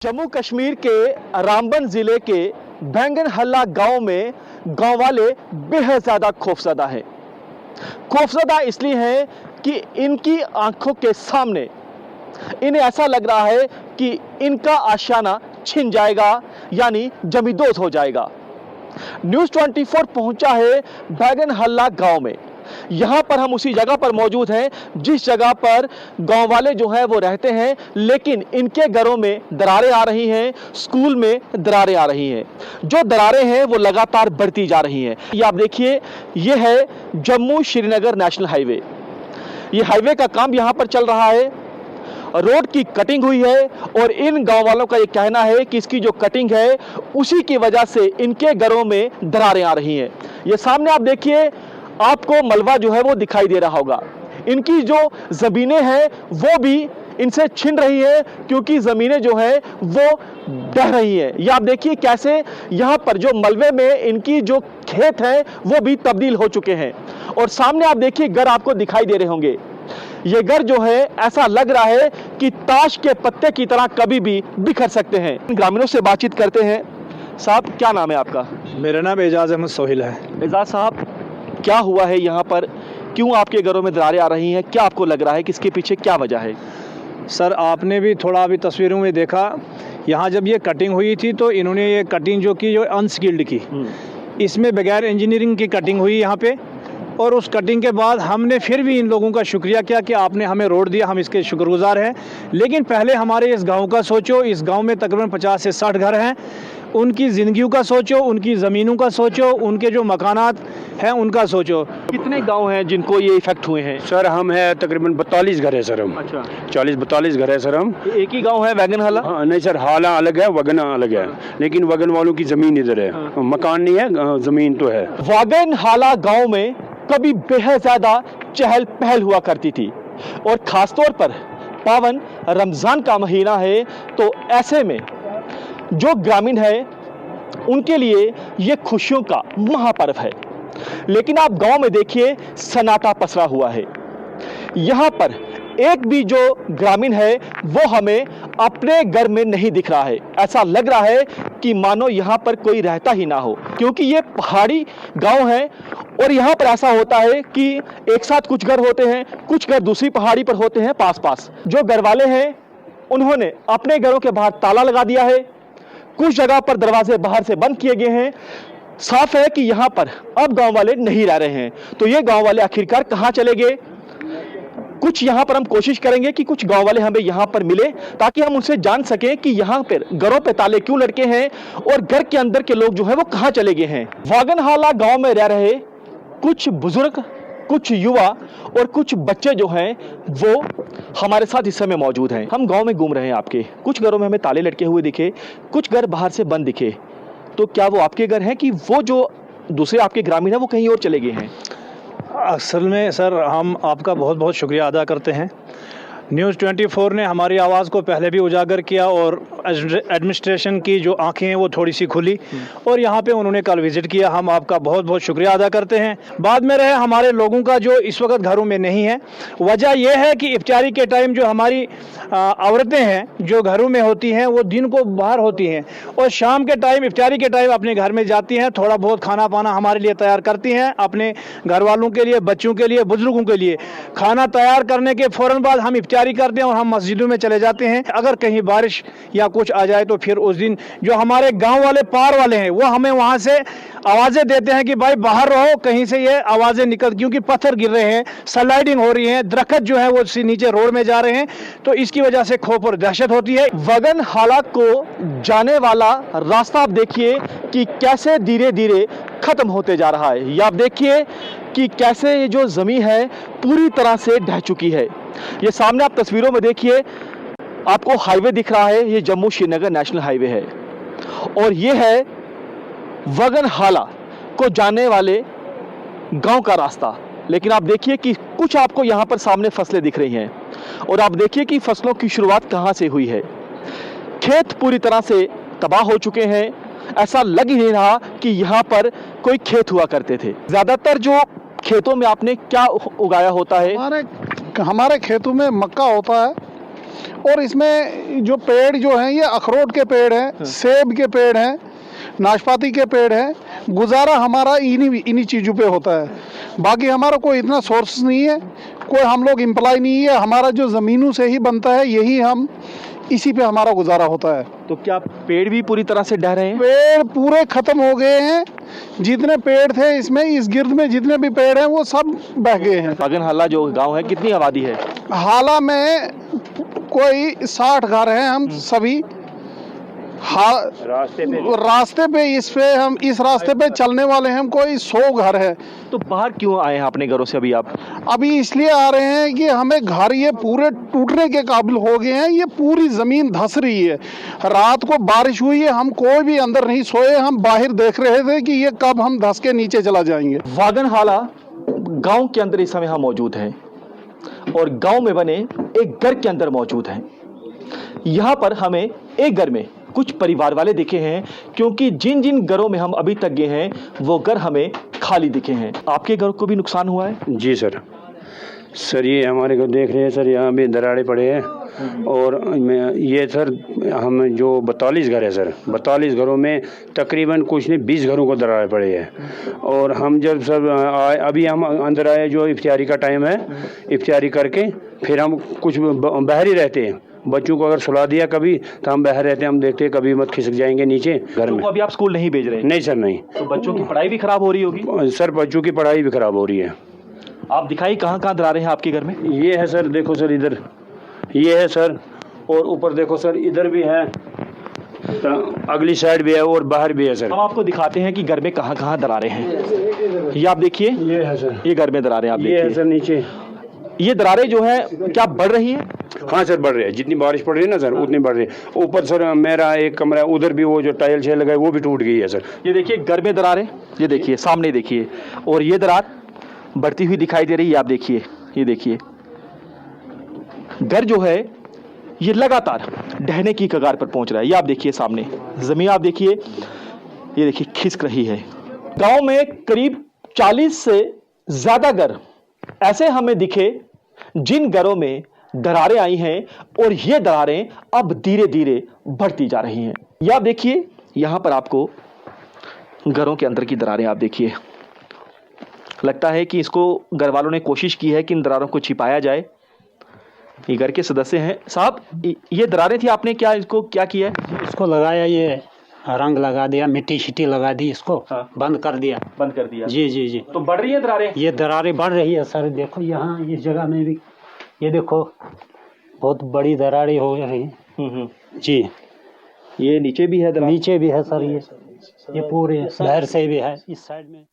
जम्मू कश्मीर के रामबन जिले के बैंगन हल्ला गांव में गांव वाले बेहद ज़्यादा खौफजदा हैं। खौफजदा इसलिए हैं कि इनकी आंखों के सामने इन्हें ऐसा लग रहा है कि इनका आशियाना छिन जाएगा, यानी जमींदोज हो जाएगा। न्यूज़ 24 पहुंचा है बैंगन हल्ला गांव में। यहाँ पर हम उसी जगह पर मौजूद हैं जिस जगह पर गांव वाले जो हैं वो रहते हैं, लेकिन इनके घरों में दरारें आ रही हैं, स्कूल में दरारें आ रही हैं। जो दरारें हैं वो लगातार बढ़ती जा रही हैं। ये आप देखिए, ये है जम्मू श्रीनगर नेशनल हाईवे। ये हाईवे का काम यहाँ पर चल रहा है, रोड की कटिंग हुई है और इन गांव वालों का ये कहना है कि इसकी जो कटिंग है उसी की वजह से इनके घरों में दरारें आ रही हैं। ये सामने आप देखिए, आपको मलबा जो है वो दिखाई दे रहा होगा। इनकी जो ज़मीनें हैं वो भी इनसे छिन रही है, क्योंकि ज़मीनें जो हैं वो बह रही हैं। ये आप देखिए कैसे यहाँ पर जो मलबे में इनकी जो खेत हैं वो भी तब्दील हो चुके हैं। और सामने आप देखिए घर आपको दिखाई दे रहे होंगे। ये घर जो है ऐसा लग रहा है कि ताश के पत्ते की तरह कभी भी बिखर सकते हैं। ग्रामीणों से बातचीत करते हैं। साहब, क्या नाम है आपका? मेरा नाम एजाज अहमद सोहिल है। एजाज साहब, क्या हुआ है यहाँ पर? क्यों आपके घरों में दरारें आ रही हैं? क्या आपको लग रहा है कि इसके पीछे क्या वजह है? सर, आपने भी थोड़ा अभी तस्वीरों में देखा, यहाँ जब ये कटिंग हुई थी तो इन्होंने ये कटिंग जो की, जो अनस्किल्ड की, इसमें बगैर इंजीनियरिंग की कटिंग हुई यहाँ पे। और उस कटिंग के बाद हमने फिर भी इन लोगों का शुक्रिया किया कि आपने हमें रोड दिया, हम इसके शुक्रगुजार हैं। लेकिन पहले हमारे इस गांव का सोचो। इस गांव में तकरीबन 50 से 60 घर हैं। उनकी ज़िंदगियों का सोचो, उनकी ज़मीनों का सोचो, उनके जो मकानात हैं उनका सोचो। कितने गांव हैं जिनको ये इफेक्ट हुए हैं? सर, हम है तकरीबन 42 घर है सर। हम अच्छा, 40-42 घर है सर। हम एक ही गांव है बैंगन हल्ला? हाँ, नहीं सर, हाला अलग है, वगन अलग है। लेकिन वगन वालों की ज़मीन इधर है, मकान नहीं है, ज़मीन तो है। वागन हाला गांव में कभी बेहद ज़्यादा चहल पहल हुआ करती थी, और ख़ासतौर पर पावन रमज़ान का महीना है, तो ऐसे में जो ग्रामीण है उनके लिए ये खुशियों का महापर्व है। लेकिन आप गांव में देखिए, सन्नाटा पसरा हुआ है। यहाँ पर एक भी जो ग्रामीण है वो हमें अपने घर में नहीं दिख रहा है। ऐसा लग रहा है कि मानो यहाँ पर कोई रहता ही ना हो, क्योंकि ये पहाड़ी गांव है और यहाँ पर ऐसा होता है कि एक साथ कुछ घर होते हैं, कुछ घर दूसरी पहाड़ी पर होते हैं पास पास। जो घर वाले हैं उन्होंने अपने घरों के बाहर ताला लगा दिया है, कुछ जगह पर दरवाजे बाहर से बंद किए गए हैं। साफ है कि यहाँ पर अब गांव वाले नहीं रह रहे हैं। तो ये गांव वाले आखिरकार कहाँ चले गए? कुछ यहाँ पर हम कोशिश करेंगे कि कुछ गांव वाले हमें यहाँ पर मिले, ताकि हम उनसे जान सकें कि यहाँ पर घरों पे ताले क्यों लटके हैं और घर के अंदर के लोग जो है वो कहाँ चले गए हैं। वागन हाला गांव में रह रहे कुछ बुजुर्ग, कुछ युवा और कुछ बच्चे जो हैं वो हमारे साथ इस समय मौजूद हैं। हम गांव में घूम रहे हैं आपके। कुछ घरों में हमें ताले लटके हुए दिखे, कुछ घर बाहर से बंद दिखे। तो क्या वो आपके घर हैं कि वो जो दूसरे आपके ग्रामीण हैं वो कहीं और चले गए हैं? असल में सर, हम आपका बहुत बहुत शुक्रिया अदा करते हैं। न्यूज़ 24 ने हमारी आवाज़ को पहले भी उजागर किया और एडमिनिस्ट्रेशन की जो आंखें हैं वो थोड़ी सी खुली और यहाँ पे उन्होंने कल विज़िट किया। हम आपका बहुत बहुत शुक्रिया अदा करते हैं। बाद में रहे हमारे लोगों का जो इस वक्त घरों में नहीं है, वजह यह है कि इफ्तारी के टाइम जो हमारी औरतें हैं जो घरों में होती हैं वो दिन को बाहर होती हैं और शाम के टाइम, इफ्तारी के टाइम अपने घर में जाती हैं, थोड़ा बहुत खाना पाना हमारे लिए तैयार करती हैं, अपने घर वालों के लिए, बच्चों के लिए, बुजुर्गों के लिए। खाना तैयार करने के फ़ौरन बाद हम इफ्तारी करते हैं और हम मस्जिदों में चले जाते हैं। अगर कहीं बारिश या कुछ आ जाए तो फिर उस दिन जो हमारे गांव वाले पार वाले हैं वो हमें वहां से आवाज़ें देते हैं कि भाई बाहर रहो, कहीं से ये आवाज़ें निकल, क्योंकि पत्थर गिर रहे हैं, स्लाइडिंग हो रही है, दरख्त जो है वो नीचे रोड में जा रहे हैं, तो इसकी वजह से खौफ और दहशत होती है। वगन हाला को जाने वाला रास्ता आप देखिए कि कैसे धीरे धीरे खत्म होते जा रहा है। ये आप देखिए कि कैसे ये जो ज़मीन है पूरी तरह से ढह चुकी है। ये सामने आप तस्वीरों में देखिए, आपको हाईवे दिख रहा है, ये जम्मू श्रीनगर नेशनल हाईवे है और ये है वगन हाला को जाने वाले गांव का रास्ता। लेकिन आप देखिए कि कुछ आपको यहाँ पर सामने फसलें दिख रही हैं और आप देखिए कि फसलों की शुरुआत कहाँ से हुई है। खेत पूरी तरह से तबाह हो चुके हैं। ऐसा लग ही नहीं रहा कि यहाँ पर कोई खेत हुआ करते थे। ज़्यादातर जो खेतों में आपने क्या उगाया होता है? हमारे खेतों में मक्का होता है और इसमें जो पेड़ जो हैं ये अखरोट के पेड़ हैं, सेब के पेड़ हैं, नाशपाती के पेड़ हैं। गुजारा हमारा इन्हीं चीज़ों पे होता है। बाकी हमारा कोई इतना सोर्स नहीं है, कोई हम लोग एम्प्लॉय नहीं है। हमारा जो ज़मीनों से ही बनता है, यही हम इसी पे हमारा गुजारा होता है। तो क्या पेड़ भी पूरी तरह से ढह रहे हैं? पेड़ पूरे खत्म हो गए हैं। जितने पेड़ थे इसमें, इस गिर्द में जितने भी पेड़ हैं वो सब बह गए हैं। बागन हल्ला जो गांव है, कितनी आबादी है? हाला में कोई 60 घर हैं। हम सभी रास्ते पे इस रास्ते पे चलने वाले हैं, कोई 100 घर है। तो बाहर क्यों आए हैं अपने घरों से अभी आप? अभी इसलिए आ रहे हैं कि हमें घर ये पूरे टूटने के काबिल हो गए हैं। ये पूरी जमीन धंस रही है। रात को बारिश हुई है, हम कोई भी अंदर नहीं सोए। हम बाहर देख रहे थे कि ये कब हम धंस के नीचे चला जाएंगे। वागन हाला गांव के अंदर इस समय हम मौजूद हैं और गांव में बने एक घर के अंदर मौजूद हैं। यहाँ पर हमें एक घर में कुछ परिवार वाले दिखे हैं, क्योंकि जिन जिन घरों में हम अभी तक गए हैं वो घर हमें खाली दिखे हैं। आपके घर को भी नुकसान हुआ है? जी सर। सर ये हमारे घर देख रहे हैं सर, यहाँ भी दरारें पड़े हैं। और ये सर हम जो 42 घर है सर, 42 घरों में तकरीबन कुछ नहीं 20 घरों को दरारें पड़े हैं। और हम जब सर आए, अभी हम अंदर आए, जो इफ्तारी का टाइम है, इफ्तारी करके फिर हम कुछ बाहर ही रहते हैं। बच्चों को अगर सुला दिया कभी तो हम बाहर रहते हैं, हम देखते हैं कभी मत खिसक जाएंगे नीचे घर में। तो अभी आप स्कूल नहीं भेज रहे? नहीं सर, नहीं। तो बच्चों की पढ़ाई भी खराब हो रही होगी? सर बच्चों की पढ़ाई भी खराब हो रही है। आप दिखाई कहाँ कहाँ दरारें हैं आपके घर में? ये है सर, देखो सर इधर, ये है सर, और ऊपर देखो सर इधर भी है, तो अगली साइड भी है और बाहर भी है सर। हम आपको दिखाते हैं कि घर में कहाँ कहाँ दरारें हैं। ये आप देखिए, ये है सर, ये घर में दरारें आप ये है देखिए। सर नीचे। ये दरारें जो है क्या बढ़ रही है? हाँ सर बढ़ रही है, जितनी बारिश पड़ रही है ना सर उतनी बढ़ रही है। ऊपर सर मेरा एक कमरा है, उधर भी वो जो टाइल छे लगा है वो भी टूट गई है सर। ये देखिए घर में दरारें, ये देखिए सामने देखिए, और ये दरार बढ़ती हुई दिखाई दे रही है। आप देखिए, ये देखिए घर जो है ये लगातार ढहने की कगार पर पहुंच रहा है। ये आप देखिए सामने जमीन, आप देखिए, ये देखिए खिसक रही है। गांव में करीब 40 से ज्यादा घर ऐसे हमें दिखे जिन घरों में दरारें आई हैं, और ये दरारें अब धीरे धीरे बढ़ती जा रही हैं। ये आप देखिए, यहां पर आपको घरों के अंदर की दरारें आप देखिए। लगता है कि इसको घर वालों ने कोशिश की है कि इन दरारों को छिपाया जाए। ये घर के सदस्य हैं। साहब, ये दरारें थी, आपने क्या इसको क्या किया है? इसको लगाया, ये रंग लगा दिया, मिट्टी शिट्टी लगा दी, इसको हाँ। बंद कर दिया। बंद कर दिया? जी जी जी। तो बढ़ रही है दरारें? ये दरारें बढ़ रही है सर। देखो यहाँ इस जगह में भी, ये देखो बहुत बड़ी दरारें हो रही हैं। जी, ये नीचे भी है दरार? नीचे भी है सर, ये पूरे शहर से भी है इस साइड में।